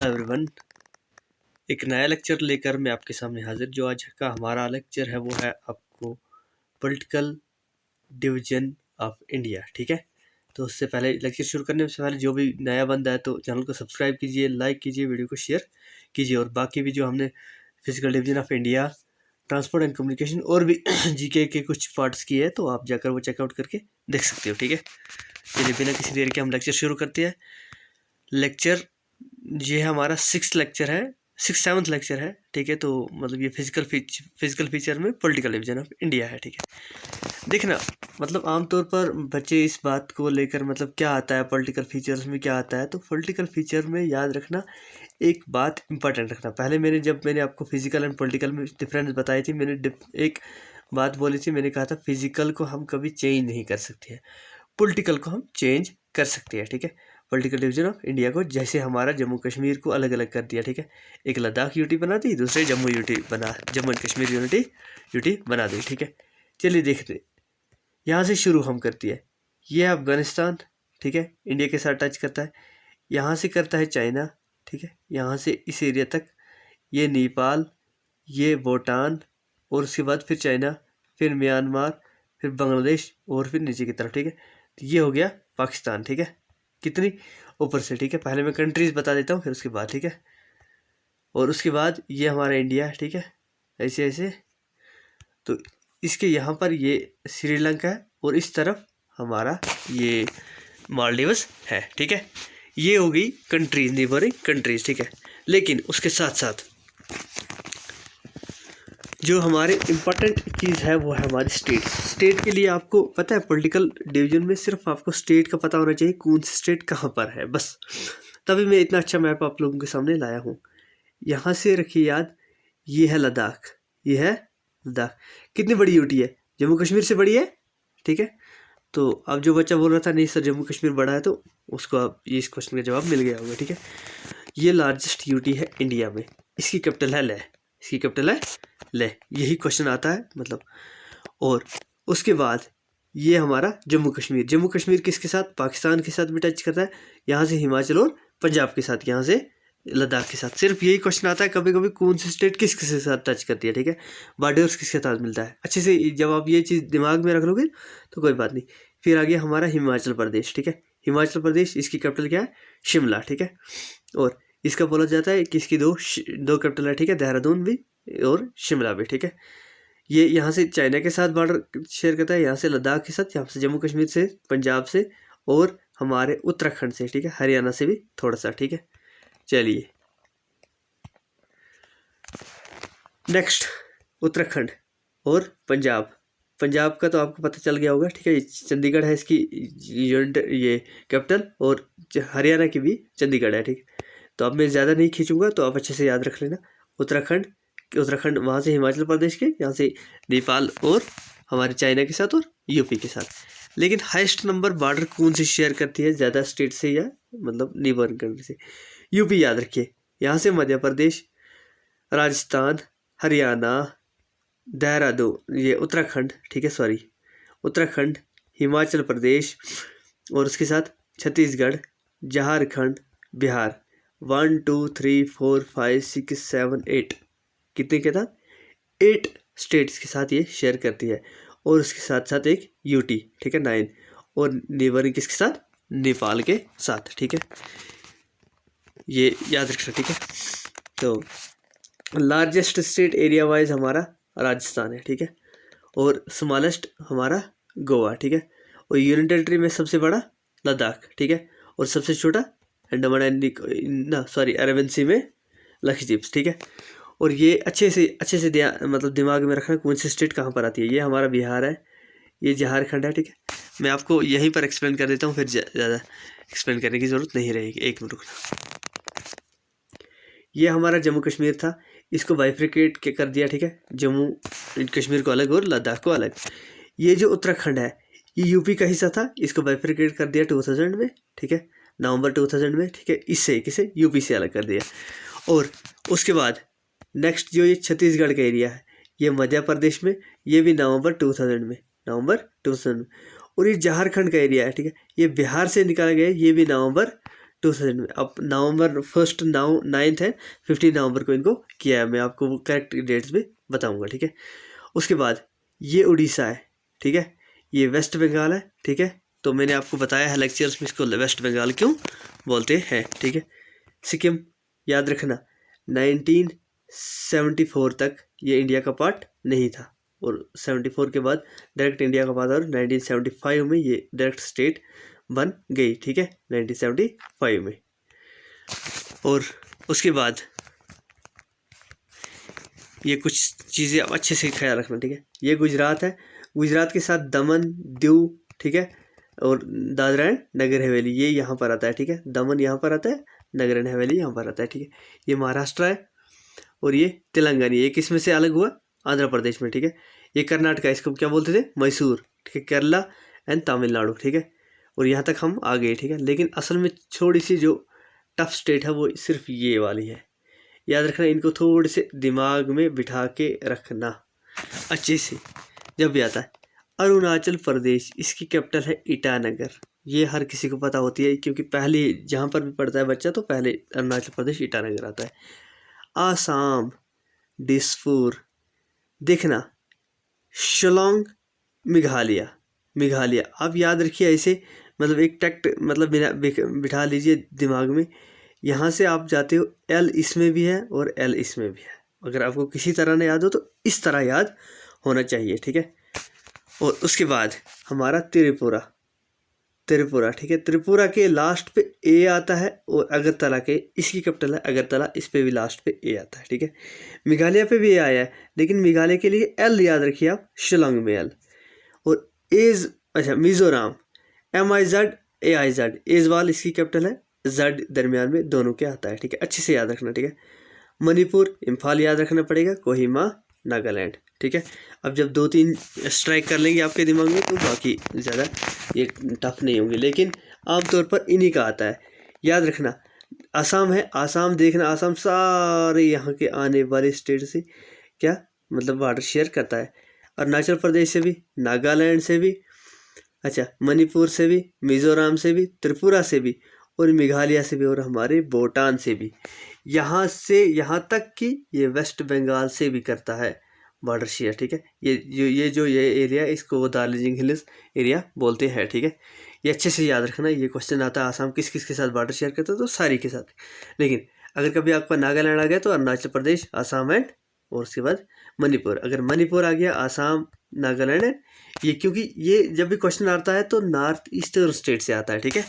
Hi everyone, एक नया lecture लेकर मैं आपके सामने हाजिर। जो आज का हमारा लेक्चर है वो है आपको पॉलिटिकल डिवीजन ऑफ इंडिया। ठीक है, तो उससे पहले लेक्चर शुरू करने से पहले जो भी नया बंदा है तो चैनल को सब्सक्राइब कीजिए, लाइक कीजिए, वीडियो को शेयर कीजिए। और बाकी भी जो हमने physical division of India, transport and communication और भी जीके के कुछ पार्ट्स किए हैं तो आप जाकर वो चेकआउट करके देख सकते हो। ठीक है, चलिए बिना किसी देर के हम लेक्चर शुरू करते हैं। लेक्चर ये हमारा 6th लेक्चर है, 7th लेक्चर है। ठीक है, तो मतलब ये फिजिकल फीचर में पॉलिटिकल डिवीजन ऑफ इंडिया है। ठीक है, देखना मतलब आमतौर पर बच्चे इस बात को लेकर मतलब क्या आता है पॉलिटिकल फीचर्स में, क्या आता है। तो पॉलिटिकल फीचर में याद रखना एक बात इंपॉर्टेंट रखना। पहले जब मैंने आपको फिजिकल एंड पॉलिटिकल में डिफरेंस बताई थी, मैंने एक बात बोली थी, मैंने कहा था फिजिकल को हम कभी चेंज नहीं कर सकते हैं, पॉलिटिकल को हम चेंज कर सकते हैं। ठीक है, पॉलिटिकल डिवीजन ऑफ इंडिया को जैसे हमारा जम्मू कश्मीर को अलग अलग कर दिया। ठीक है, एक लद्दाख यूटी बना दी, दूसरे जम्मू एंड कश्मीर यूटी बना दी। ठीक है, चलिए देखते, यहाँ से शुरू हम करती है। ये अफगानिस्तान, ठीक है, इंडिया के साथ टच करता है। यहाँ से करता है चाइना, ठीक है, यहाँ से इस एरिया तक ये नेपाल, ये भूटान, और उसके बाद फिर चाइना, फिर म्यांमार, फिर बांग्लादेश और फिर नीचे की तरफ। ठीक है, तो ये हो गया पाकिस्तान। ठीक है, कितनी ऊपर से। ठीक है, पहले मैं कंट्रीज बता देता हूँ फिर उसके बाद। ठीक है, और उसके बाद ये हमारा इंडिया। ठीक है, ऐसे ऐसे तो इसके यहाँ पर ये श्रीलंका है और इस तरफ हमारा ये मालदीव्स है। ठीक है, ये हो गई कंट्रीज, नेबरिंग कंट्रीज। ठीक है, लेकिन उसके साथ साथ जो हमारे इम्पोर्टेंट चीज़ है वो है हमारी स्टेट के लिए आपको पता है पॉलिटिकल डिवीजन में सिर्फ आपको स्टेट का पता होना चाहिए, कौन सी स्टेट कहाँ पर है, बस। तभी मैं इतना अच्छा मैप आप लोगों के सामने लाया हूँ। यहाँ से रखिए याद, ये है लद्दाख, ये है लद्दाख। कितनी बड़ी यूटी है, जम्मू कश्मीर से बड़ी है। ठीक है, तो अब जो बच्चा बोल रहा था नहीं सर जम्मू कश्मीर बड़ा है, तो उसको अब ये इस क्वेश्चन का जवाब मिल गया होगा। ठीक है, ये लार्जेस्ट यूटी है इंडिया में, इसकी कैपिटल है लेह, इसकी कैपिटल है लेह, यही क्वेश्चन आता है मतलब। और उसके बाद ये हमारा जम्मू कश्मीर किसके साथ, पाकिस्तान के साथ भी टच करता है। यहाँ से हिमाचल और पंजाब के साथ, यहाँ से लद्दाख के साथ। सिर्फ यही क्वेश्चन आता है कभी कभी, कौन सी स्टेट किसके साथ टच करती है। ठीक है, बॉर्डर्स किसके साथ मिलता है। अच्छे से जब आप ये चीज़ दिमाग में रख लोगे तो कोई बात नहीं। फिर आ गया हमारा हिमाचल प्रदेश। ठीक है, हिमाचल प्रदेश, इसकी कैपिटल क्या है, शिमला। ठीक है, और इसका बोला जाता है कि इसकी दो कैपिटल है। ठीक है, देहरादून भी और शिमला भी। ठीक है, ये यहाँ से चाइना के साथ बॉर्डर शेयर करता है, यहाँ से लद्दाख के साथ, यहाँ से जम्मू कश्मीर से, पंजाब से और हमारे उत्तराखंड से। ठीक है, हरियाणा से भी थोड़ा सा। ठीक है, चलिए नेक्स्ट उत्तराखंड और पंजाब का तो आपको पता चल गया होगा। ठीक है, चंडीगढ़ है इसकी यूनिट, ये कैपिटल, और हरियाणा की भी चंडीगढ़ है। ठीक है, तो अब मैं ज़्यादा नहीं खींचूंगा, तो आप अच्छे से याद रख लेना। उत्तराखंड वहाँ से हिमाचल प्रदेश के, यहाँ से नेपाल और हमारे चाइना के साथ और यूपी के साथ। लेकिन हाईएस्ट नंबर बॉर्डर कौन सी शेयर करती है ज़्यादा स्टेट से या मतलब नेबरिंग कंट्री से, यूपी याद रखिए। यहाँ से मध्य प्रदेश, राजस्थान, हरियाणा, देहरादून, ये उत्तराखंड, ठीक है सॉरी, उत्तराखंड, हिमाचल प्रदेश और उसके साथ छत्तीसगढ़, झारखंड, बिहार। 1 2 3 4 5 6 7 8 कितने के साथ, 8 स्टेट्स के साथ ये शेयर करती है। और उसके साथ साथ एक यूटी। ठीक है, 9, और नेबरिंग किसके साथ, नेपाल के साथ। ठीक है, ये याद रखना। ठीक है, तो लार्जेस्ट स्टेट एरिया वाइज हमारा राजस्थान है। ठीक है, और स्मॉलेस्ट हमारा गोवा। ठीक है, और यूनियन टेरिटरी में सबसे बड़ा लद्दाख। ठीक है, और सबसे छोटा अंडमान एंड अरेबियन सी में लक्षद्वीप। ठीक है, और ये अच्छे से मतलब दिमाग में रखना कौन सी स्टेट कहाँ पर आती है। ये हमारा बिहार है, ये झारखंड है। ठीक है, मैं आपको यहीं पर एक्सप्लेन कर देता हूँ, फिर ज़्यादा एक्सप्लेन करने की ज़रूरत नहीं रहेगी। एक मिनट रुकना। ये हमारा जम्मू कश्मीर था, इसको बाइफ्रिकेट के कर दिया। ठीक है, जम्मू कश्मीर को अलग और लद्दाख को अलग। ये जो उत्तराखंड है ये यूपी का हिस्सा था, इसको बाइफ्रिकेट कर दिया 2000 में। ठीक है, नवंबर 2000 में। ठीक है, इससे किसे, यूपी से अलग कर दिया। और उसके बाद नेक्स्ट जो ये छत्तीसगढ़ का एरिया है, ये मध्य प्रदेश में, ये भी नवंबर 2000 में, और ये झारखंड का एरिया है। ठीक है, ये बिहार से निकाला गया है, ये भी नवंबर 2000 में। अब नवंबर 1 9 है, 15 नवंबर को इनको किया है। मैं आपको वो करेक्ट डेट्स भी बताऊंगा, ठीक है। उसके बाद ये उड़ीसा है, ठीक है, ये वेस्ट बंगाल है, ठीक है। तो मैंने आपको बताया है लेक्चर्स में इसको वेस्ट बंगाल क्यों बोलते हैं, ठीक है। सिक्किम याद रखना 1974 तक ये इंडिया का पार्ट नहीं था, और 74 के बाद डायरेक्ट इंडिया का पार्ट, और 1975 में ये डायरेक्ट स्टेट बन गई, ठीक है, 1975 में। और उसके बाद ये कुछ चीज़ें आप अच्छे से ख्याल रखना, ठीक है। ये गुजरात है, गुजरात के साथ दमन, दीव, ठीक है, और दादरा एंड नगर हवेली ये यहाँ पर आता है, ठीक है। दमन यहाँ पर आता है, नगर एंड हवेली यहाँ पर आता है, ठीक है। ये महाराष्ट्र है, और ये तेलंगाना, ये किस में से अलग हुआ, आंध्र प्रदेश में, ठीक है। ये कर्नाटका, इसको क्या बोलते थे, मैसूर, ठीक है, केरला एंड तमिलनाडु, ठीक है। और यहाँ तक हम आ गए, ठीक है। लेकिन असल में थोड़ी सी जो टफ स्टेट है वो सिर्फ ये वाली है, याद रखना। इनको थोड़े से दिमाग में बिठा के रखना अच्छे से। जब भी आता है अरुणाचल प्रदेश, इसकी कैपिटल है ईटानगर। ये हर किसी को पता होती है, क्योंकि पहले जहाँ पर भी पढ़ता है बच्चा तो पहले अरुणाचल प्रदेश ईटानगर आता है। आसाम दिसपुर, देखना शिलोंग, मेघालय, मेघालय आप याद रखिए ऐसे, मतलब एक टैक्ट मतलब बिठा लीजिए दिमाग में। यहाँ से आप जाते हो, एल इसमें भी है और एल इसमें भी है। अगर आपको किसी तरह ना याद हो तो इस तरह याद होना चाहिए, ठीक है। और उसके बाद हमारा त्रिपुरा, त्रिपुरा, ठीक है। त्रिपुरा के लास्ट पे ए आता है, और अगरतला के, इसकी कैपिटल है अगरतला, इस पे भी लास्ट पे ए आता है, ठीक है। मेघालय पे भी ए आया है, लेकिन मेघालय के लिए एल याद रखिए आप, शिलोंग में एल। और एज, अच्छा मिजोरम, MIZ, एजवाल इसकी कैपिटल है, जड दरमियान में दोनों के आता है, ठीक है। अच्छे से याद रखना, ठीक है। मणिपुर, इम्फाल याद रखना पड़ेगा, कोहिमा नागालैंड, ठीक है। अब जब 2-3 स्ट्राइक कर लेंगे आपके दिमाग में तो बाकी ज़्यादा ये टफ नहीं होंगे, लेकिन आमतौर पर इन्हीं का आता है, याद रखना। आसाम है, आसाम देखना, आसाम सारे यहाँ के आने वाले स्टेट से क्या मतलब बॉर्डर शेयर करता है। अरुणाचल प्रदेश से भी, नागालैंड से भी, अच्छा मणिपुर से भी, मिजोरम से भी, त्रिपुरा से भी, और मेघालय से भी, और हमारे भूटान से भी। यहाँ से यहाँ तक कि ये वेस्ट बंगाल से भी करता है बॉर्डर शेयर, ठीक है। ये एरिया, इसको वो दार्जिलिंग हिल्स एरिया बोलते हैं, ठीक है। ये अच्छे से याद रखना, ये क्वेश्चन आता है आसाम किस किस के साथ बॉर्डर शेयर करता है, तो सारी के साथ। लेकिन अगर कभी आपका नागालैंड आ गया तो अरुणाचल प्रदेश, आसाम एंड, और उसके बाद मणिपुर। अगर मणिपुर आ गया, आसाम, नागालैंड है ये, क्योंकि ये जब भी क्वेश्चन आता है तो नॉर्थ ईस्टर्न स्टेट से आता है, ठीक है।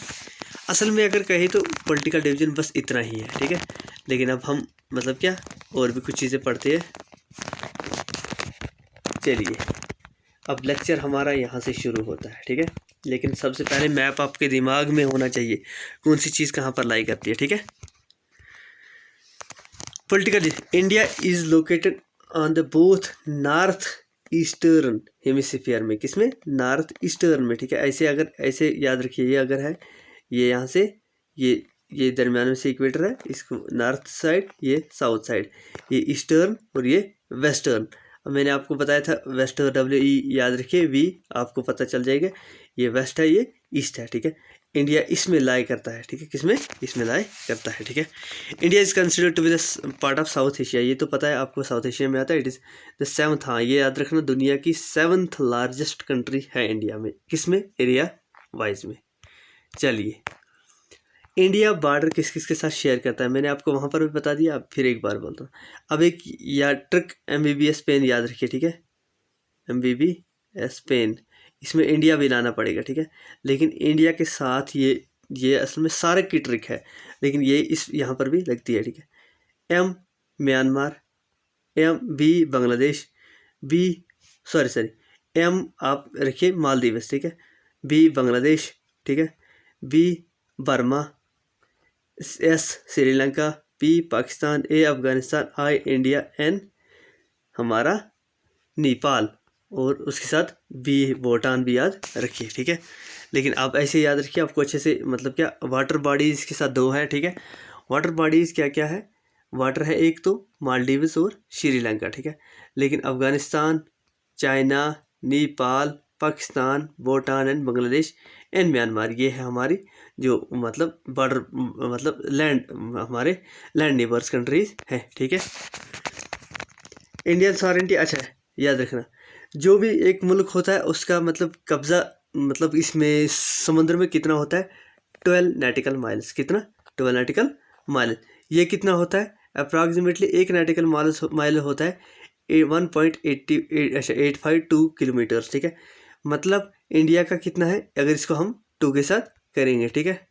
असल में अगर कहें तो पॉलिटिकल डिवीजन बस इतना ही है, ठीक है। लेकिन अब हम मतलब क्या और भी कुछ चीज़ें पढ़ते हैं। चलिए अब लेक्चर हमारा यहाँ से शुरू होता है, ठीक है। लेकिन सबसे पहले मैप आपके दिमाग में होना चाहिए, कौन सी चीज़ कहाँ पर लाई करती है, ठीक है। Political, India is located on the both north eastern hemisphere में, किसमें, नॉर्थ ईस्टर्न में, ठीक है। ऐसे अगर ऐसे याद रखिए, ये अगर है ये यहाँ से ये दरम्यान में से इक्वेटर है, इसको नॉर्थ साइड, ये साउथ साइड, ये ईस्टर्न और ये वेस्टर्न। अब मैंने आपको बताया था वेस्टर्न, WE याद रखिए, V आपको पता चल जाएगा, ये वेस्ट है, ये ईस्ट है, ठीक है। इंडिया इसमें लाई करता है, ठीक है, किसमें, इसमें लाई करता है, ठीक है। India is considered to be the part of South Asia, ये तो पता है आपको, साउथ एशिया में आता है। इट इज़ द 7th, हाँ ये याद रखना, दुनिया की 7th लार्जेस्ट कंट्री है इंडिया में, किसमें, एरिया वाइज में। चलिए इंडिया बॉर्डर किस किस के साथ शेयर करता है, मैंने आपको वहाँ पर भी बता दिया, अब फिर एक बार बोलता हूँ। अब एक या ट्रिक MBBS पेन याद रखिए, ठीक है, MBBS पेन, इसमें इंडिया भी लाना पड़ेगा, ठीक है। लेकिन इंडिया के साथ ये असल में सारे की ट्रिक है, लेकिन ये इस यहाँ पर भी लगती है, ठीक है। M Myanmar, B Bangladesh, M आप रखिए मालदीव्स, ठीक है, B बांग्लादेश, ठीक है, B Burma, S Sri Lanka, P Pakistan, A Afghanistan, I India, N हमारा नेपाल, और उसके साथ B भूटान भी याद रखिए, ठीक है। लेकिन आप ऐसे याद रखिए, आपको अच्छे से मतलब क्या, वाटर बॉडीज़ के साथ 2 हैं, ठीक है। वाटर बॉडीज़ क्या क्या है, वाटर है एक तो मालदीव्स और श्रीलंका, ठीक है। लेकिन Afghanistan, China, Nepal, Pakistan, Bhutan and Bangladesh and Myanmar. ये है हमारी जो मतलब बॉर्डर मतलब लैंड, हमारे लैंड नेबर्स कंट्रीज हैं, ठीक है। इंडियन सॉवरेंटी, अच्छा याद रखना, जो भी एक मुल्क होता है उसका मतलब कब्जा मतलब इसमें समुद्र में कितना होता है, 12 नॉटिकल माइल्स। कितना, 12 नॉटिकल माइल। ये कितना होता है, अप्रॉक्सीमेटली 1 नॉटिकल माइल होता है 1.85 किलोमीटर, ठीक है। मतलब इंडिया का कितना है अगर इसको हम 2 के साथ करेंगे, ठीक है।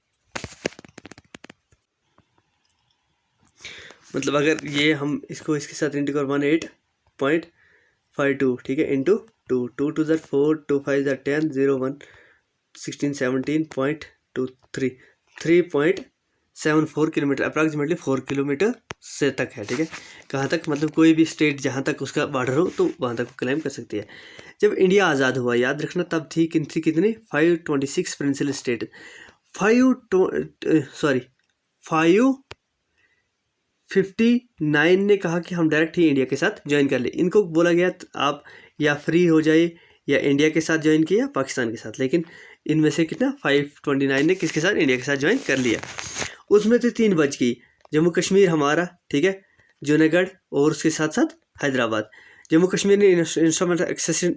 मतलब अगर ये हम इसको इसके साथ इंटू कर 18.52, ठीक है, into 2, 2 to the 4, 2 5 the 10, 0 1 16 17.23, 3.74 kilometre, approximately 4 kilometre से तक है, ठीक है। कहाँ तक, मतलब कोई भी स्टेट जहाँ तक उसका बॉर्डर हो तो वहाँ तक क्लेम कर सकती है। जब इंडिया आज़ाद हुआ, याद रखना, तब थी कितनी 526 प्रिंसिपल स्टेट, 559 ने कहा कि हम डायरेक्ट ही इंडिया के साथ ज्वाइन कर ले। इनको बोला गया आप या फ्री हो जाए या इंडिया के साथ ज्वाइन किया पाकिस्तान के साथ, लेकिन इनमें से कितना 529 ने किसके साथ, इंडिया के साथ ज्वाइन कर लिया। उसमें तो 3 बच गई, जम्मू कश्मीर हमारा, ठीक है, जूनागढ़ और उसके साथ साथ हैदराबाद। जम्मू कश्मीर ने इंस्ट्रूमेंट एक्सेशन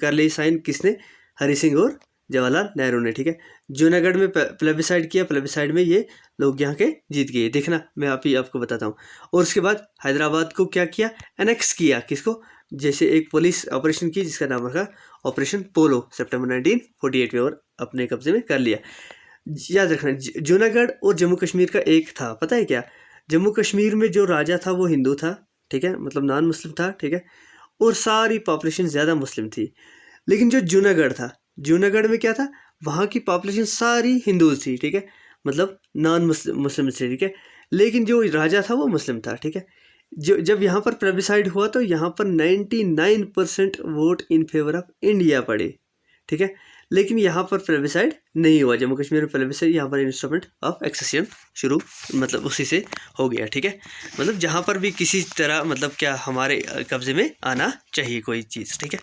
कर ली साइन, किसने, हरि सिंह और जवाहरलाल नेहरू ने, ठीक है। जूनागढ़ में प्लेबिसाइड किया, प्लेबिसाइड में ये लोग यहाँ के जीत गए, देखना मैं आपको बताता हूँ। और उसके बाद हैदराबाद को क्या किया, एनेक्स किया, किसको, जैसे एक पुलिस ऑपरेशन की जिसका नाम रखा ऑपरेशन पोलो, सितंबर 1948 में, और अपने कब्जे में कर लिया। याद रखना, जूनागढ़ और जम्मू कश्मीर का एक था, पता है क्या, जम्मू कश्मीर में जो राजा था वो हिंदू था, ठीक है, मतलब नॉन मुस्लिम था, ठीक है, और सारी पॉपुलेशन ज़्यादा मुस्लिम थी। लेकिन जो जूनागढ़ था, जूनागढ़ में क्या था, वहाँ की पॉपुलेशन सारी हिंदू थी, ठीक है, मतलब नॉन मुस्लिम थी, ठीक है, लेकिन जो राजा था वो मुस्लिम था, ठीक है। जब यहाँ पर प्लेबिसाइड हुआ तो यहाँ पर 99% vote in favour of India पड़े, ठीक है, लेकिन यहाँ पर प्लेबिसाइड नहीं हुआ। जम्मू कश्मीर में प्लेबिसाइड, यहाँ पर इंस्ट्रूमेंट ऑफ एक्सेशन शुरू मतलब उसी से हो गया, ठीक है। मतलब जहाँ पर भी किसी तरह मतलब क्या हमारे कब्जे में आना चाहिए कोई चीज़, ठीक है,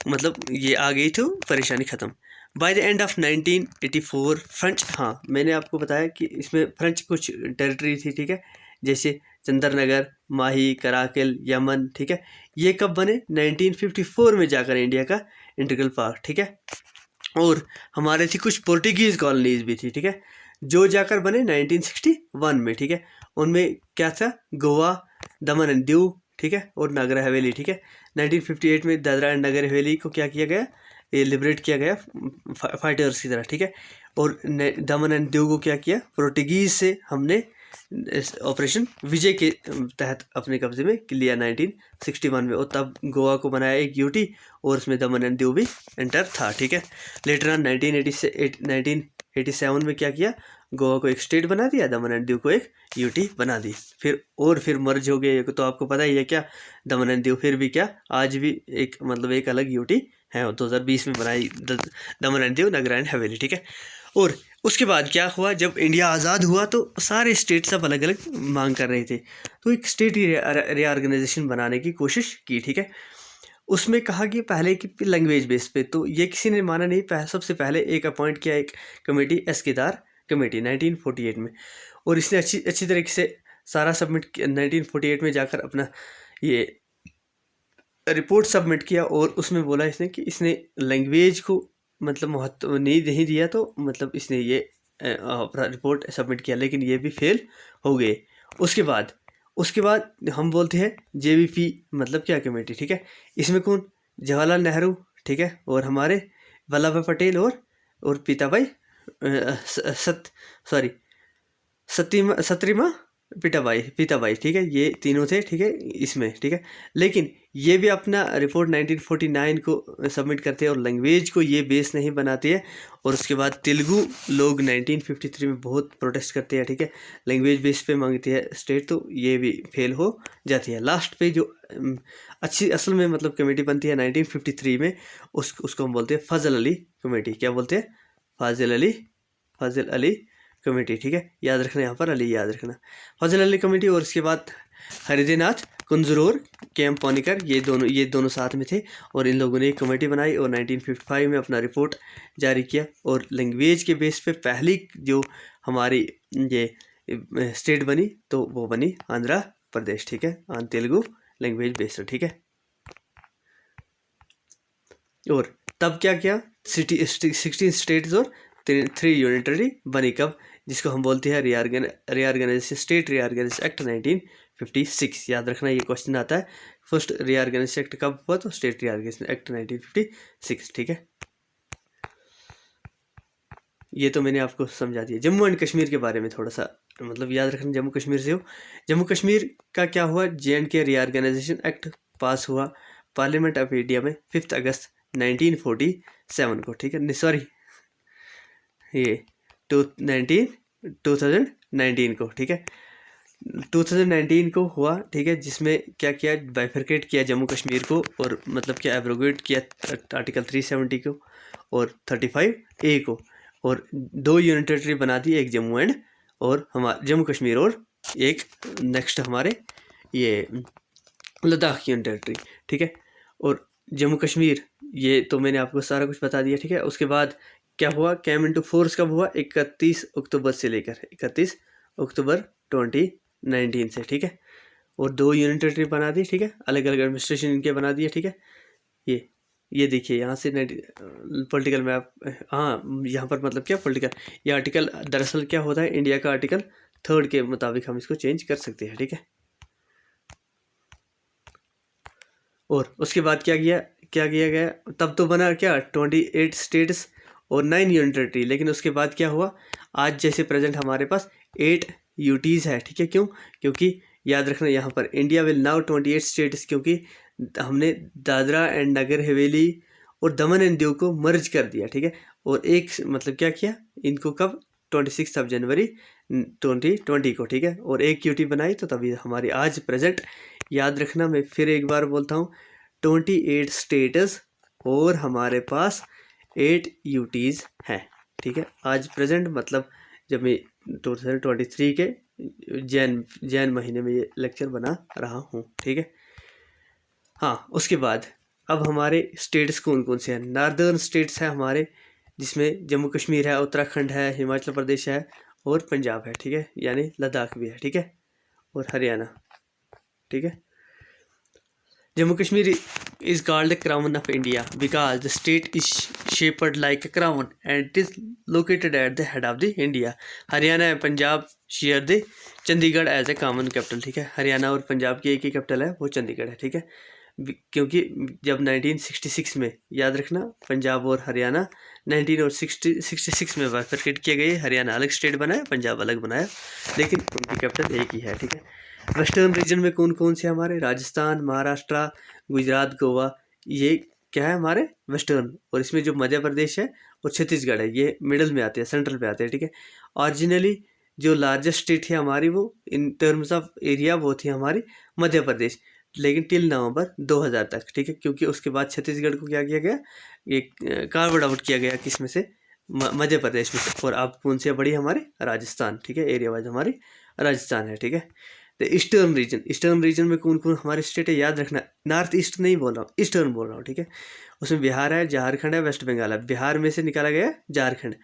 मतलब ये आ गई तो परेशानी ख़त्म। By the end of 1984 French, हाँ मैंने आपको बताया कि इसमें फ्रेंच कुछ टेरिटरी थी, ठीक है, जैसे चंद्रनगर, माही, कराकल, यमन, ठीक है। ये कब बने, 1954 में जाकर इंडिया का इंटीग्रल पार्ट, ठीक है। और हमारे थी कुछ पोर्टुगीज़ कॉलोनीज भी थी, ठीक है, जो जाकर बने 1961 में, ठीक है। उनमें क्या था, गोवा, दमन एंड दीव, ठीक है, और नागर हवेली, ठीक है। 1958 में दादरा एंड नगर हवेली को क्या किया गया, ये लिबरेट किया गया फाइटर्स की तरह, ठीक है। और दमन एंड दीव को क्या किया, पोर्टुगीज़ से हमने ऑपरेशन विजय के तहत अपने कब्जे में लिया 1961 में, और तब गोवा को बनाया एक यूटी और उसमें दमन एंड दीव भी एंटर था, ठीक है। लेटर ऑन 1987 में क्या किया, गोवा को एक स्टेट बना दिया, दमन एंड दीव को एक यूटी बना दी, फिर मर्ज हो गए, तो आपको पता ही है क्या, दमन एंड दीव फिर भी क्या आज भी एक मतलब एक अलग यूटी है, 2020 में बनाई दमन एंड दीव, नगर एंड हवेली, ठीक है। और उसके बाद क्या हुआ, जब इंडिया आज़ाद हुआ तो सारे स्टेट सब अलग अलग मांग कर रहे थे, तो एक स्टेट रीऑर्गेनाइजेशन बनाने की कोशिश की, ठीक है। उसमें कहा कि पहले की लैंग्वेज बेस पे, तो ये किसी ने माना नहीं। सबसे पहले एक अपॉइंट किया एक कमेटी, एस केदार कमेटी 1948 में, और इसने अच्छी तरीके से सारा सबमिट किया 1948 में जाकर अपना ये रिपोर्ट सबमिट किया, और उसमें बोला इसने कि इसने लैंग्वेज को मतलब महत्व नहीं दिया, तो मतलब इसने ये अपना रिपोर्ट सबमिट किया, लेकिन ये भी फेल हो गए। उसके बाद हम बोलते हैं जेवीपी मतलब क्या कमेटी, ठीक है। इसमें कौन, जवाहरलाल नेहरू, ठीक है, और हमारे वल्लभ भाई पटेल और सत्रीमा पीताबाई, ठीक है, ये तीनों थे, ठीक है, इसमें, ठीक है। लेकिन ये भी अपना रिपोर्ट 1949 को सबमिट करते हैं, और लैंग्वेज को ये बेस नहीं बनाती है। और उसके बाद तेलुगु लोग 1953 में बहुत प्रोटेस्ट करते हैं, ठीक है, लैंग्वेज बेस पे मांगती है स्टेट, तो ये भी फेल हो जाती है। लास्ट पे जो अच्छी असल में मतलब कमेटी बनती है 1953 में, उसको हम बोलते हैं फजल अली कमेटी। क्या बोलते हैं, फाजिल अली कमेटी, ठीक है, याद रखना, यहाँ पर अली याद रखना, फजल अली कमेटी। और इसके बाद हरिदेनाथ कुंजर और के.एम. पॉनिकर, ये दोनों साथ में थे और इन लोगों ने एक कमेटी बनाई और 1955 में अपना रिपोर्ट जारी किया। और लैंग्वेज के बेस पे पहली जो हमारी ये स्टेट बनी तो वो बनी आंध्र प्रदेश, ठीक है, ऑन तेलुगु लैंग्वेज बेस्ड, ठीक है। और तब क्या किया, 16 स्टेट्स और 3 यूनिटरी बनी, कब, जिसको हम बोलते हैं रीऑर्गेनाइजेशन, स्टेट रीऑर्गेनाइजेशन एक्ट 1956। याद रखना ये क्वेश्चन आता है, फर्स्ट रीऑर्गेनाइजेशन एक्ट कब हुआ, तो स्टेट रीऑर्गेनाइजेशन एक्ट 1956, ठीक है। ये तो मैंने आपको समझा दिया। जम्मू एंड कश्मीर के बारे में थोड़ा सा मतलब याद रखना, जम्मू कश्मीर से हो। जम्मू कश्मीर का क्या हुआ, J&K रीऑर्गेनाइजेशन एक्ट पास हुआ पार्लियामेंट ऑफ इंडिया में 5 अगस्त 1947 को, ठीक है, सॉरी ये 2019 को, ठीक है, 2019 को हुआ, ठीक है, जिसमें क्या किया, बाइफरकेट किया जम्मू कश्मीर को, और मतलब क्या एब्रोगेट किया आर्टिकल 370 को और 35A को, और 2 यूनियन टेरिटरी बना दी, एक जम्मू एंड और हमारा जम्मू कश्मीर, और एक नेक्स्ट हमारे ये लद्दाख यूनियन टेरिटरी, ठीक है। और जम्मू कश्मीर ये तो मैंने आपको सारा कुछ बता दिया, ठीक है। उसके बाद क्या हुआ, कैम इनटू फोर्स कब हुआ, 31 अक्टूबर से लेकर 31 अक्टूबर 2019 से, ठीक है। और 2 यूनियन टेरिटरी बना दी, ठीक है, अलग अलग एडमिनिस्ट्रेशन इनके बना दिए, ठीक है। ये देखिए यहाँ से पॉलिटिकल मैप, हाँ यहाँ पर मतलब क्या पॉलिटिकल, ये आर्टिकल दरअसल क्या होता है, इंडिया का आर्टिकल 3 के मुताबिक हम इसको चेंज कर सकते हैं, ठीक है। और उसके बाद क्या किया गया, तब तो बना क्या 28 स्टेट्स और 9 यूनियन टेरिटरी, लेकिन उसके बाद क्या हुआ, आज जैसे प्रेजेंट हमारे पास 8 यूटीज़ है, ठीक है। क्योंकि याद रखना यहाँ पर इंडिया विल नाउ 28 स्टेट्स, क्योंकि हमने दादरा एंड नगर हवेली और दमन एंड दीव को मर्ज कर दिया, ठीक है। और एक मतलब क्या किया इनको, कब, 26 जनवरी 2020 को, ठीक है। और एक यूटी बनाई, तो तभी हमारी आज प्रेजेंट, याद रखना मैं फिर एक बार बोलता हूँ, 28 स्टेट्स और हमारे पास 8 यूटीज़ हैं, ठीक है। आज प्रेजेंट मतलब जब मैं 2023 के जैन महीने में ये लेक्चर बना रहा हूँ, ठीक है। हाँ, उसके बाद अब हमारे स्टेट्स कौन कौन से हैं, नॉर्दर्न स्टेट्स हैं हमारे, जिसमें जम्मू कश्मीर है, उत्तराखंड है, हिमाचल प्रदेश है और पंजाब है, ठीक है, यानी लद्दाख भी है, ठीक है, और हरियाणा, ठीक है। Jammu Kashmir is called the crown of India because the state is shaped like a crown and it is located at the head of the India. Haryana and Punjab share the Chandigarh as a common capital, ठीक है। हरियाणा और पंजाब की एक ही capital है, वो चंडीगढ़ है, ठीक है। क्योंकि जब 1966 में, याद रखना, पंजाब और हरियाणा 1966 में बाइफरकेट किए गए, हरियाणा अलग स्टेट बनाया, पंजाब अलग बनाया, लेकिन उनकी कैपिटल एक ही है, ठीक है। वेस्टर्न रीजन में कौन कौन से हमारे, राजस्थान, महाराष्ट्र, गुजरात, गोवा, ये क्या है हमारे वेस्टर्न। और इसमें जो मध्य प्रदेश है और छत्तीसगढ़ है, ये मिडल में आते हैं, सेंट्रल पे आते हैं, ठीक है। ओरिजिनली जो लार्जेस्ट स्टेट है हमारी, वो इन टर्म्स ऑफ एरिया वो थी हमारी मध्य प्रदेश, लेकिन टिल नवंबर 2000 तक, ठीक है। क्योंकि उसके बाद छत्तीसगढ़ को क्या किया गया, एक कार्ड आउट किया गया, किस में से, मध्य प्रदेश में से। और अब कौन सी बड़ी हमारे, राजस्थान, ठीक है, एरिया वाइज हमारी राजस्थान है, ठीक है। तो ईस्टर्न रीजन में कौन कौन हमारे स्टेट है, याद रखना, नॉर्थ ईस्ट नहीं बोल रहा हूँ, ईस्टर्न बोल रहा हूँ, ठीक है। उसमें बिहार है, झारखंड है, वेस्ट बंगाल है। बिहार में से निकाला गया झारखंड,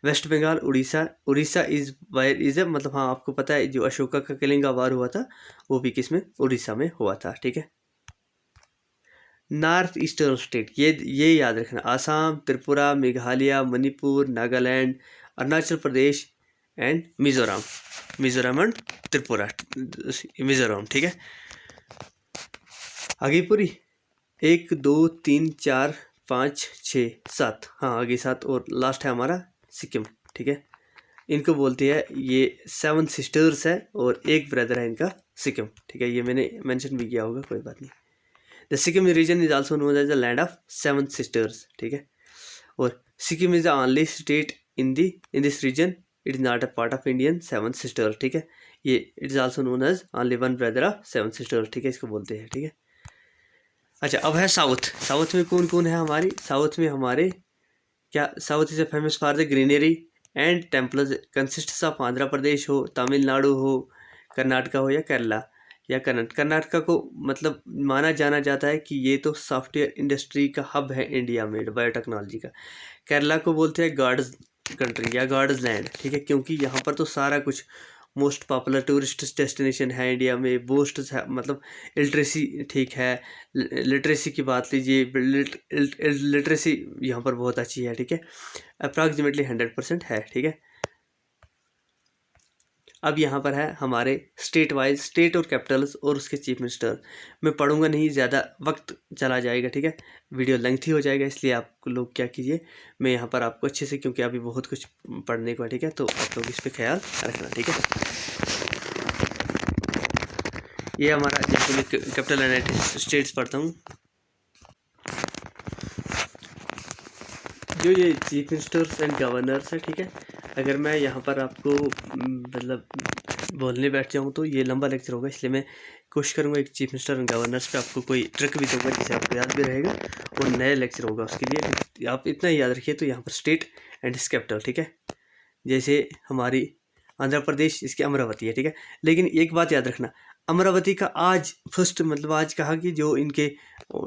वेस्ट बंगाल, उड़ीसा इज मतलब, हाँ आपको पता है जो अशोका का कलिंगा वार हुआ था, वो भी किस में, उड़ीसा में हुआ था, ठीक है। नॉर्थ ईस्टर्न स्टेट, ये याद रखना, आसाम, त्रिपुरा, मेघालय, मणिपुर, नागालैंड, अरुणाचल प्रदेश एंड मिजोरम एंड त्रिपुरा, मिजोरम, ठीक है। आगे पूरी 1 2 3 4 5 6 7, हाँ आगे 7, और लास्ट है हमारा सिक्किम, ठीक है। इनको बोलते हैं, ये 7 सिस्टर्स है और एक ब्रदर है इनका, सिक्किम, ठीक है। ये मैंने मेंशन भी किया होगा, कोई बात नहीं। The Sikkim region is also known as the land of 7 sisters, ठीक है। और Sikkim is the only state in this region, it is not a part of Indian 7 sisters, ठीक है। ये it is also known as only one brother of 7 sisters, ठीक है, इसको बोलते हैं, ठीक है। अच्छा, अब है साउथ में कौन कौन है हमारी, साउथ में हमारे क्या, south is a famous for the greenery and temples, consists of Andhra Pradesh हो, तमिलनाडु हो, कर्नाटका हो या केरला। या कर्नाटका को मतलब माना जाना जाता है कि ये तो सॉफ्टवेयर इंडस्ट्री का हब है इंडिया में बायोटेक्नोलॉजी का। केरला को बोलते हैं गॉड्स कंट्री या गॉड्स लैंड, ठीक है, क्योंकि यहाँ पर तो सारा कुछ मोस्ट पॉपुलर टूरिस्ट डेस्टिनेशन है इंडिया में, बोस्ट मतलब लिटरेसी ठीक है, लिटरेसी की बात लीजिए, लिटरेसी यहाँ पर बहुत अच्छी है, ठीक है, अप्रॉक्सीमेटली 100% है, ठीक है। अब यहाँ पर है हमारे स्टेट वाइज, स्टेट और कैपिटल्स और उसके चीफ मिनिस्टर। मैं पढ़ूंगा नहीं, ज़्यादा वक्त चला जाएगा, ठीक है, वीडियो लेंथी हो जाएगा, इसलिए आप लोग क्या कीजिए, मैं यहाँ पर आपको अच्छे से, क्योंकि अभी बहुत कुछ पढ़ने को है, ठीक है, तो आप लोग इस पर ख्याल रखना, ठीक है। ये हमारा जैसे मैं कैपिटल यूनाइटेड स्टेट्स पढ़ता हूँ, जो ये चीफ मिनिस्टर्स एंड गवर्नर्स है, ठीक है। अगर मैं यहाँ पर आपको मतलब बोलने बैठ जाऊँ तो ये लंबा लेक्चर होगा, इसलिए मैं कोशिश करूँगा एक चीफ मिनिस्टर एंड गवर्नर्स पे आपको कोई ट्रिक भी दूंगा जिससे आपको याद भी रहेगा, और नया लेक्चर होगा उसके लिए आप इतना ही याद रखिए। तो यहाँ पर स्टेट एंड इस कैपिटल, ठीक है, जैसे हमारी आंध्र प्रदेश, इसकी अमरावती है, ठीक है। लेकिन एक बात याद रखना, अमरावती का आज फर्स्ट मतलब आज कहा कि जो इनके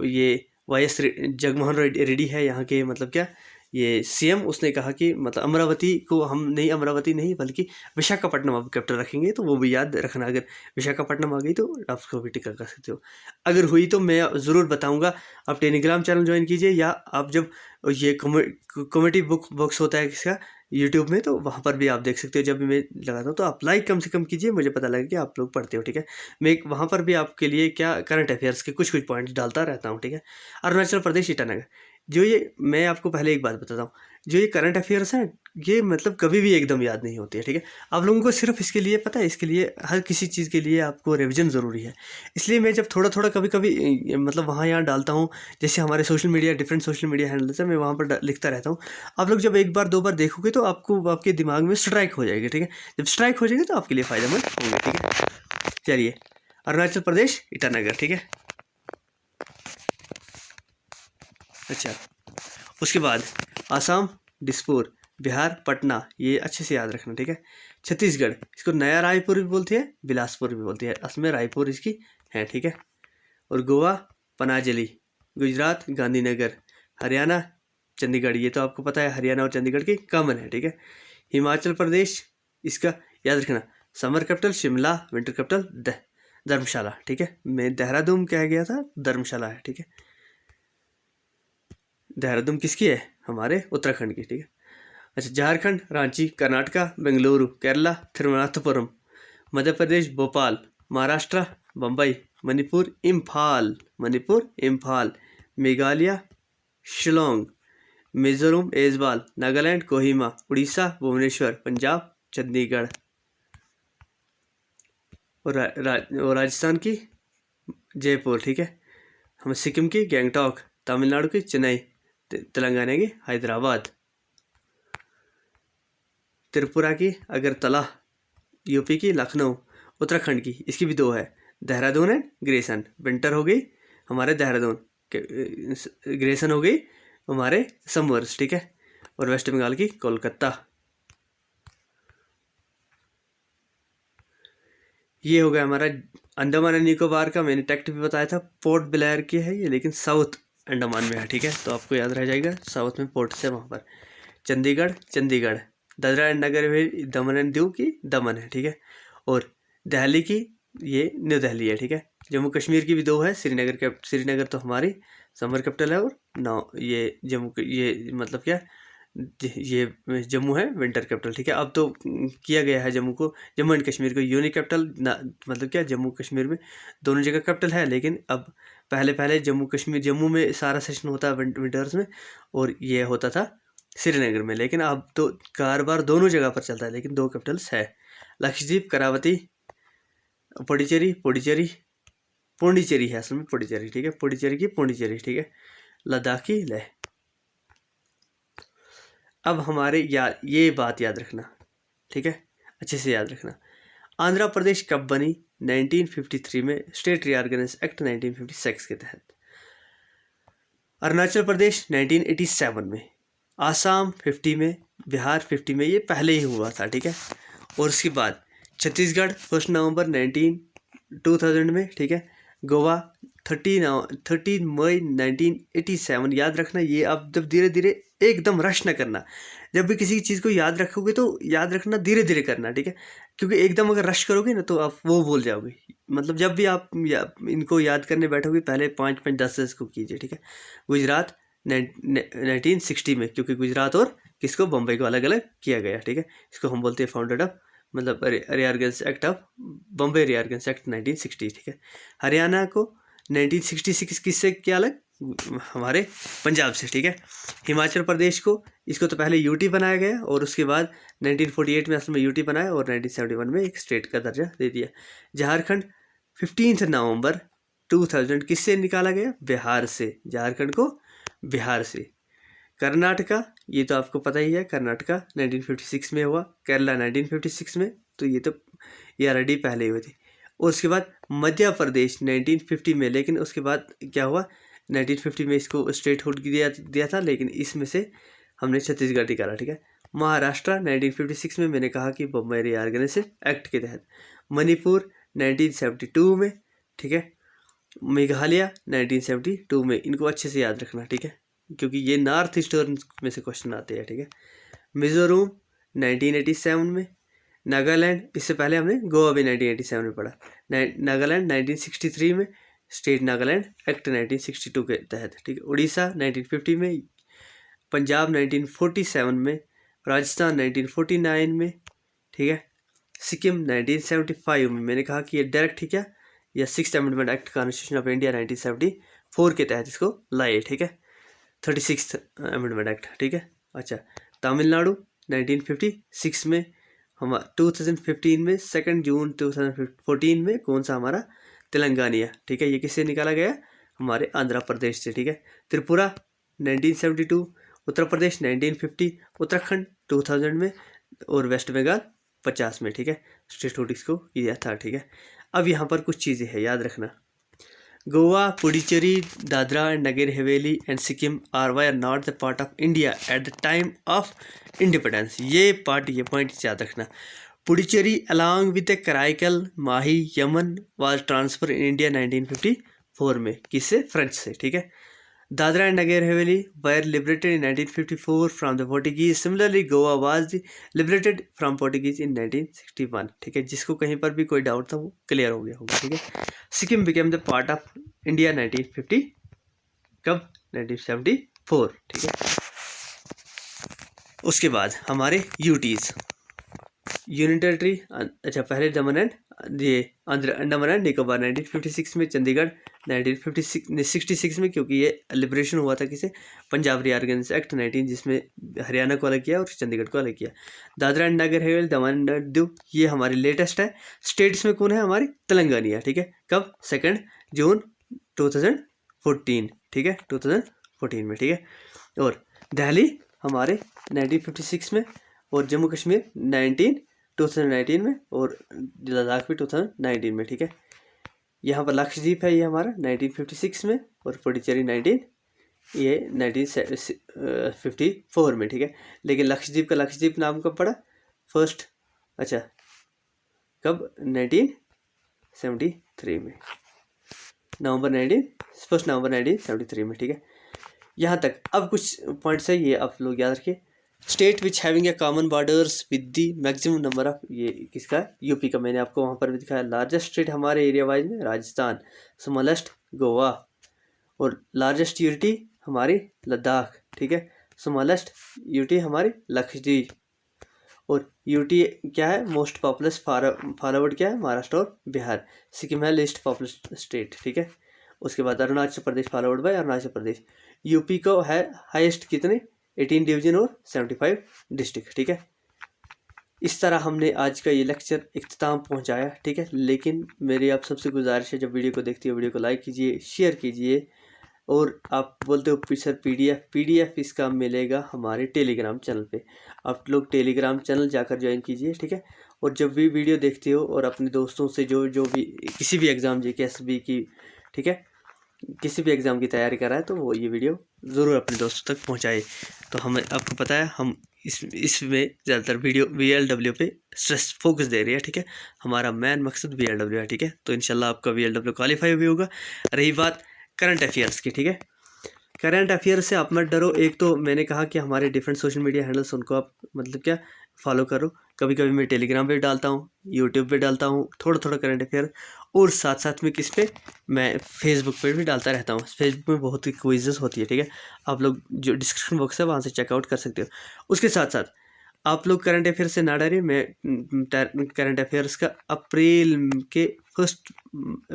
ये वाई.एस. जगनमोहन रेड्डी है यहाँ के, मतलब क्या ये सीएम, उसने कहा कि मतलब अमरावती को हम नहीं, अमरावती नहीं बल्कि विशाखापट्टनम आप कैपिटल रखेंगे, तो वो भी याद रखना। अगर विशाखापट्टनम आ गई तो आप उसको भी टिक कर सकते हो, अगर हुई तो मैं ज़रूर बताऊंगा। आप टेलीग्राम चैनल ज्वाइन कीजिए, या आप जब ये कॉमेडी बॉक्स होता है किसका यूट्यूब में, तो वहाँ पर भी आप देख सकते हो। जब भी मैं लगाता हूँ तो आप लाइक कम से कम कीजिए, मुझे पता लगे कि आप लोग पढ़ते हो, ठीक है। मैं वहाँ पर भी आपके लिए क्या करंट अफेयर्स के कुछ पॉइंट्स डालता रहता हूँ, ठीक है। अरुणाचल प्रदेश ईटानगर, जो ये मैं आपको पहले एक बात बताता हूँ, जो ये करंट अफेयर्स हैं ये मतलब कभी भी एकदम याद नहीं होती है, ठीक है। आप लोगों को सिर्फ इसके लिए पता है, इसके लिए हर किसी चीज़ के लिए आपको रिवीजन ज़रूरी है। इसलिए मैं जब थोड़ा थोड़ा कभी कभी मतलब वहाँ यहाँ डालता हूँ, जैसे हमारे social media, different social media handles है, मैं वहाँ पर लिखता रहता हूँ। आप लोग जब एक बार दो बार देखोगे तो आपको आपके दिमाग में स्ट्राइक हो जाएगी, ठीक है। जब स्ट्राइक हो जाएगी तो आपके लिए फ़ायदेमंद होंगे, ठीक है। चलिए, अरुणाचल प्रदेश ईटानगर, ठीक है। अच्छा, उसके बाद आसाम दिसपुर, बिहार पटना, ये अच्छे से याद रखना, ठीक है। छत्तीसगढ़, इसको नया रायपुर भी बोलती है, बिलासपुर भी बोलती है, असमें रायपुर इसकी है, ठीक है। और गोवा पनाजली, गुजरात गांधीनगर, हरियाणा चंडीगढ़, ये तो आपको पता है, हरियाणा और चंडीगढ़ की कॉमन है, ठीक है। हिमाचल प्रदेश, इसका याद रखना, summer capital Shimla, winter capital Dharamshala, ठीक है। मैं देहरादून कह गया था, धर्मशाला है, ठीक है। देहरादून किसकी है, हमारे उत्तराखंड की, ठीक है। अच्छा, झारखंड रांची, कर्नाटका बेंगलुरु, केरला तिरुवनंतपुरम, मध्य प्रदेश भोपाल, महाराष्ट्र बम्बई, मणिपुर इम्फाल, मेघालय शिलोंग, मिजोरम ऐजवाल, नागालैंड कोहिमा, उड़ीसा भुवनेश्वर, पंजाब चंडीगढ़, और राजस्थान की जयपुर, ठीक है। हम सिक्किम की गैंगटॉक, तमिलनाडु की चेन्नई, तेलंगाना की हैदराबाद, त्रिपुरा की अगरतला, यूपी की लखनऊ, उत्तराखंड की इसकी भी दो है, देहरादून एंड ग्रेसन। विंटर हो गई हमारे देहरादून, ग्रेसन हो गई हमारे समर्स, ठीक है। और वेस्ट बंगाल की कोलकाता। ये हो गया हमारा अंडमान एंड निकोबार का, मैंने टेक्ट भी बताया था, पोर्ट ब्लेयर की है ये, लेकिन साउथ अंडमान में है, ठीक है, तो आपको याद रह जाएगा, साउथ में पोर्ट से वहाँ पर। Chandigarh, Dadra and Nagar Haveli, Daman and Diu की दमन है, ठीक है। और दिल्ली की ये न्यू दिल्ली है, ठीक है। जम्मू कश्मीर की भी दो है, श्रीनगर तो हमारी समर कैपिटल है, और ये जम्मू, ये मतलब क्या, ये जम्मू है विंटर कैपिटल, ठीक है। अब तो किया गया है जम्मू एंड कश्मीर को यूनिक कैपिटल, मतलब क्या, जम्मू कश्मीर में दोनों जगह कैपिटल है, लेकिन अब पहले जम्मू में सारा सेशन होता है विंटर्स में, और ये होता था श्रीनगर में, लेकिन अब तो कारबार दोनों जगह पर चलता है, लेकिन दो कैपिटल्स है, लक्षद्वीप करावती, पुडुचेरी है असल में, पुडुचेरी, ठीक है, पुडुचेरी, ठीक है, लद्दाख की लेह। अब हमारे ये बात याद रखना, ठीक है, अच्छे से याद रखना, आंध्र प्रदेश कब बनी, 1953 में, स्टेट रीऑर्गेनाइजेशन एक्ट 1956 के तहत। अरुणाचल प्रदेश 1987 में, आसाम 50 में, बिहार 50 में, ये पहले ही हुआ था, ठीक है। और उसके बाद छत्तीसगढ़ 1 नवंबर 19 2000 में, ठीक है। गोवा 13 मई 1987। याद रखना, ये आप जब धीरे धीरे एकदम रश ना करना। जब भी किसी चीज़ को याद रखोगे तो याद रखना धीरे धीरे करना, ठीक है। क्योंकि एकदम अगर रश करोगे ना तो आप वो भूल जाओगे। मतलब जब भी आप इनको याद करने बैठोगे पहले 5-5 10 को कीजिए, ठीक है। गुजरात 1960 में, क्योंकि गुजरात और किसको, बम्बई को अलग अलग किया गया, ठीक है। इसको हम बोलते हैं फाउंडेड ऑफ, मतलब रियारगंस एक्ट ऑफ बम्बई, रियारगंस एक्ट 1960, ठीक है। हरियाणा को 1966 किससे किया अलग, हमारे पंजाब से, ठीक है। हिमाचल प्रदेश को, इसको तो पहले यूटी बनाया गया और उसके बाद 1948 में असल में यूटी बनाया और 1971 में एक स्टेट का दर्जा दे दिया। झारखंड 15 नवंबर 2000 किससे निकाला गया, बिहार से। झारखंड को बिहार से। कर्नाटका, ये तो आपको पता ही है, कर्नाटका 1956 में हुआ। केरला 1956 में, तो ये ऑलरेडी पहले हुए थे। और उसके बाद मध्य प्रदेश 1950 में, लेकिन उसके बाद क्या हुआ, 1950 में इसको स्टेटहुड दिया था, लेकिन इसमें से हमने छत्तीसगढ़ निकाला, ठीक है। महाराष्ट्र 1956 में, मैंने कहा कि बम्बई रिऑर्गेनाइजेशन एक्ट के तहत। मणिपुर 1972 में, ठीक है। मेघालय 1972 में, इनको अच्छे से याद रखना, ठीक है, क्योंकि ये नॉर्थ ईस्टर्न में से क्वेश्चन आते हैं, ठीक है। मिजोरम 1987 में। नागालैंड, इससे पहले हमने गोवा भी 1987 में पढ़ा। नागालैंड 1963 में, स्टेट नागालैंड एक्ट 1962 के तहत, ठीक है। उड़ीसा 1950 में। पंजाब 1947 में। राजस्थान 1949 में, ठीक है। सिक्किम 1975 में, मैंने कहा कि ये डायरेक्ट, ठीक है, या 6th amendment act constitution of India 1974 के तहत इसको लाए, ठीक है। 36th अमेंडमेंट एक्ट, ठीक है। अच्छा, तमिलनाडु 1956 में। हम 2015 में 2 जून 2014 में कौन सा, हमारा तेलंगानिया, ठीक है। ये किससे निकाला गया, हमारे आंध्र प्रदेश से, ठीक है। त्रिपुरा 1972, उत्तर प्रदेश 1950, उत्तराखंड 2000 में और वेस्ट बंगाल 50 में, ठीक है। स्टेटहुड इसको किया था, ठीक है। अब यहाँ पर कुछ चीज़ें हैं, याद रखना। Goa, Puducherry, Dadra and Nagar Haveli and Sikkim are not the part of India at the time of independence. ये पॉइंट याद रखना। Puducherry along with the Karaikal, Mahe, Yanam was transfer in India 1954 में, किससे, फ्रेंच से, ठीक है। Dadra and Nagar Haveli were liberated in 1954 from the Portuguese. Similarly, Goa was liberated from Portuguese in 1961, ठीक है। जिसको कहीं पर भी कोई डाउट था वो क्लियर हो गया होगा, ठीक है। Sikkim became the part of India 1950, कब, 1974, ठीक है। उसके बाद हमारे यूटीज, यूनियन टेरिटरी, अच्छा, पहले दमन एंड ये अंडमान एंड निकोबार 1956 में। चंडीगढ़ 1966 में, क्योंकि ये लिबरेशन हुआ था किसे, पंजाब रिऑर्गेनाइजेशन एक्ट 19, जिसमें हरियाणा को अलग किया और चंडीगढ़ को अलग किया। Dadra and Nagar Haveli, Daman and Diu, ये हमारी लेटेस्ट है। स्टेट्स में कौन है, हमारी तेलंगानिया, ठीक है। कब, 2 जून 2014, ठीक है, 2014 में, ठीक है। और दिल्ली हमारे 1956 में, और जम्मू कश्मीर 2019 में, और लद्दाख भी 2019 में, ठीक है। यहाँ पर लक्षद्वीप है, ये हमारा 1956 में, और पुडुचेरी 1954 में, ठीक है। लेकिन लक्षद्वीप का लक्षद्वीप नाम कब पड़ा, फर्स्ट, अच्छा, कब, 1973 में, फर्स्ट नवंबर 1973 में, ठीक है। यहाँ तक। अब कुछ पॉइंट्स है, ये आप लोग याद रखिए। State which having a common borders with the maximum number of, ये किसका, यूपी का। मैंने आपको वहाँ पर भी दिखाया। लार्जेस्ट स्टेट हमारे एरिया वाइज में राजस्थान, स्मॉलेस्ट गोवा, और लार्जेस्ट यूटी हमारी लद्दाख, ठीक है। स्मॉलेस्ट यूटी हमारी लक्षद्वीप, और यूटी क्या है, मोस्ट पॉपुलस फॉरवर्ड क्या है, महाराष्ट्र और बिहार। सिक्किम है लिस्ट पॉपुलस स्टेट, ठीक है। उसके बाद Arunachal Pradesh forward by Arunachal Pradesh. UP को है हाईएस्ट कितने, 18 डिवीजन और 75 डिस्ट्रिक्ट, ठीक है। इस तरह हमने आज का ये लेक्चर इख्तिताम पहुंचाया, ठीक है। लेकिन मेरी आप सबसे गुजारिश है, जब वीडियो को देखते हो वीडियो को लाइक कीजिए, शेयर कीजिए, और आप बोलते हो सर पीडीएफ इसका मिलेगा हमारे टेलीग्राम चैनल पे। आप लोग टेलीग्राम चैनल जाकर ज्वाइन कीजिए, ठीक है। और जब भी वीडियो देखते हो और अपने दोस्तों से जो भी किसी भी एग्ज़ाम JKSB की, ठीक है, किसी भी एग्ज़ाम की तैयारी कर रहा है, तो वो ये वीडियो ज़रूर अपने दोस्तों तक पहुंचाए। तो हमें, आपको पता है, हम इसमें ज़्यादातर वीडियो VLW पे स्ट्रेस फोकस दे रही है, ठीक है। हमारा मेन मकसद VLW है, ठीक है। तो इंशाल्लाह आपका VLW क्वालिफाई भी होगा। रही बात करंट अफेयर्स की, ठीक है। करंट अफेयर से आप मत डरो। एक तो मैंने कहा कि हमारे डिफरेंट सोशल मीडिया हैंडल्स, उनको आप मतलब क्या फॉलो करो। कभी कभी मैं टेलीग्राम पे डालता हूँ, यूट्यूब पे डालता हूँ थोड़ा थोड़ा करंट अफेयर, और साथ साथ में किस पे, मैं फेसबुक पे भी डालता रहता हूँ। फेसबुक में बहुत ही क्विज़ेस होती है, ठीक है। आप लोग जो डिस्क्रिप्शन बॉक्स है वहाँ से चेकआउट कर सकते हो। उसके साथ साथ आप लोग करंट अफेयर से ना डरिए। मैं करंट अफेयर्स का अप्रैल के फर्स्ट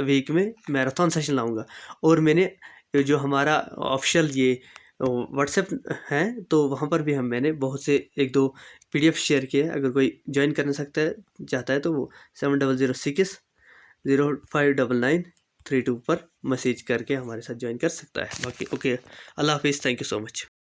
वीक में मैराथन सेशन लाऊंगा। और मैंने जो हमारा ऑफिशियल ये व्हाट्सएप है, तो वहाँ पर भी मैंने बहुत से 1-2 PDF शेयर किए। अगर कोई ज्वाइन करना चाहता है तो वो 7006059932 पर मैसेज करके हमारे साथ ज्वाइन कर सकता है। बाकी ओके, अल्लाह हाफिज़, थैंक यू सो मच।